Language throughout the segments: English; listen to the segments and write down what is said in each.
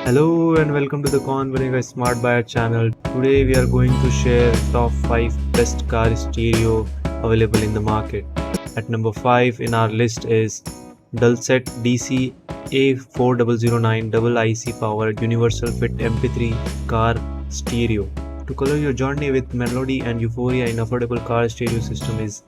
Hello and welcome to the Conversation Smart Buyer channel. Today we are going to share top 5 best car stereo available in the market. At number 5 in our list is Dulcet DC A4009 double IC powered universal fit MP3 car stereo. To color your journey with melody and euphoria in affordable car stereo system is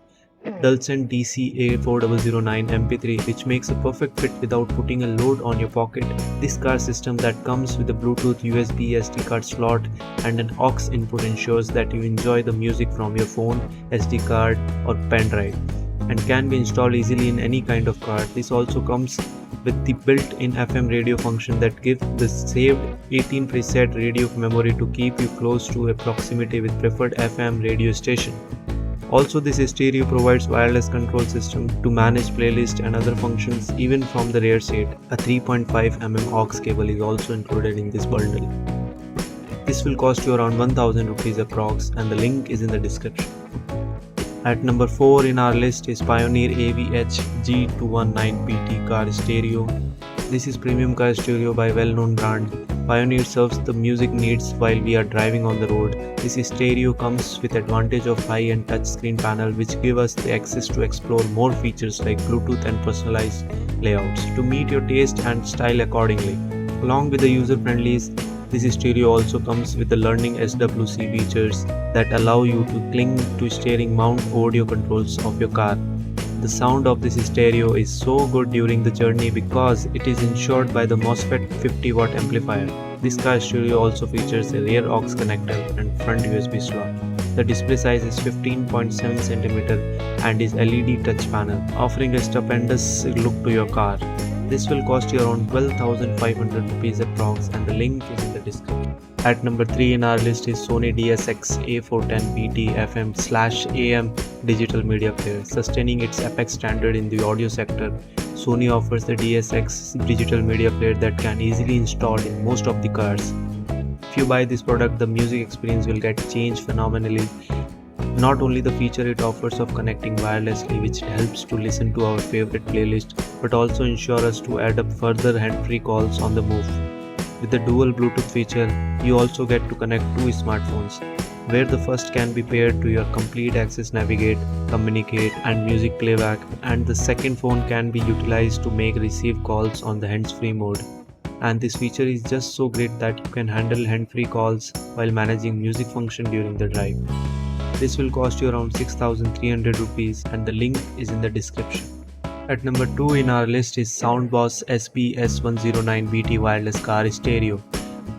Dulcet DC-A4009 MP3, which makes a perfect fit without putting a load on your pocket. This car system that comes with a Bluetooth USB SD card slot and an aux input ensures that you enjoy the music from your phone, SD card or pen drive, and can be installed easily in any kind of car. This also comes with the built-in FM radio function that gives the saved 18 preset radio memory to keep you close to a proximity with preferred FM radio station. Also, this stereo provides wireless control system to manage playlist and other functions even from the rear seat. A 3.5 mm aux cable is also included in this bundle. This will cost you around 1000 rupees approx and the link is in the description. At number 4 in our list is Pioneer AVH G219PT car stereo. This is premium car stereo by well-known brand. Pioneer serves the music needs while we are driving on the road. This stereo comes with advantage of high-end touchscreen panel which give us the access to explore more features like Bluetooth and personalized layouts to meet your taste and style accordingly. Along with the user-friendlies, this stereo also comes with the learning SWC features that allow you to cling to steering mount audio controls of your car. The sound of this stereo is so good during the journey because it is ensured by the MOSFET 50-watt amplifier. This car stereo also features a rear aux connector and front USB slot. The display size is 15.7 cm and is LED touch panel, offering a stupendous look to your car. This will cost you around 12,500 rupees approx and the link is in the description. At number 3 in our list is Sony DSX A410PT FM/AM digital media player. Sustaining its apex standard in the audio sector, Sony offers the DSX digital media player that can easily install in most of the cars. If you buy this product, the music experience will get changed phenomenally. Not only the feature it offers of connecting wirelessly, which helps to listen to our favorite playlist, but also ensure us to add up further hand-free calls on the move. With the dual Bluetooth feature, you also get to connect two smartphones, where the first can be paired to your complete access navigate, communicate and music playback, and the second phone can be utilized to make receive calls on the hands-free mode. And this feature is just so great that you can handle hand-free calls while managing music function during the drive. This will cost you around 6,300 rupees and the link is in the description. At number 2 in our list is Soundboss SPS109BT wireless car stereo.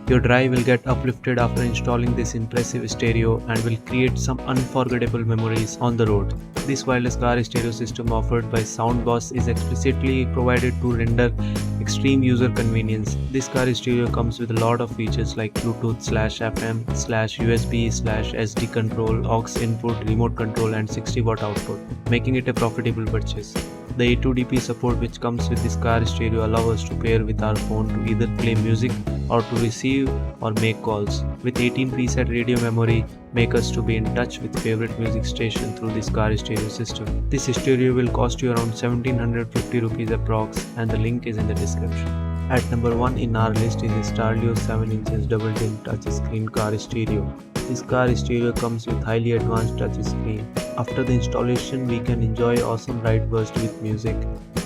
Your drive will get uplifted after installing this impressive stereo and will create some unforgettable memories on the road. This wireless car stereo system offered by Soundboss is explicitly provided to render extreme user convenience. This car stereo comes with a lot of features like Bluetooth/FM/USB/SD control, aux input, remote control and 60-watt output, making it a profitable purchase. The A2DP support which comes with this car stereo allows us to pair with our phone to either play music or to receive or make calls. With 18 preset radio memory, make us to be in touch with favorite music station through this car stereo system. This stereo will cost you around 1750 rupees approx and the link is in the description. At number 1 in our list is a Starleo 7 inches double din touchscreen car stereo. This car stereo comes with highly advanced touchscreen. After the installation, we can enjoy awesome ride burst with music.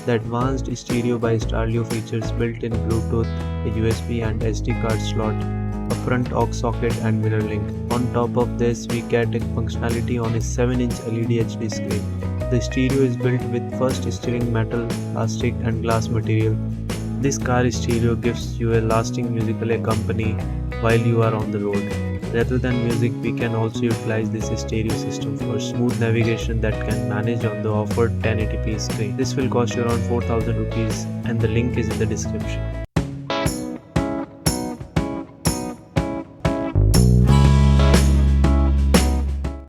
The advanced stereo by Starleo features built-in Bluetooth, a USB and SD card slot, a front aux socket and mirror link. On top of this, we get a functionality on a 7-inch LED HD screen. The stereo is built with first steering metal, plastic and glass material. This car stereo gives you a lasting musical accompany while you are on the road. Rather than music, we can also utilize this stereo system for smooth navigation that can manage on the offered 1080p screen. This will cost you around 4,000 rupees and the link is in the description.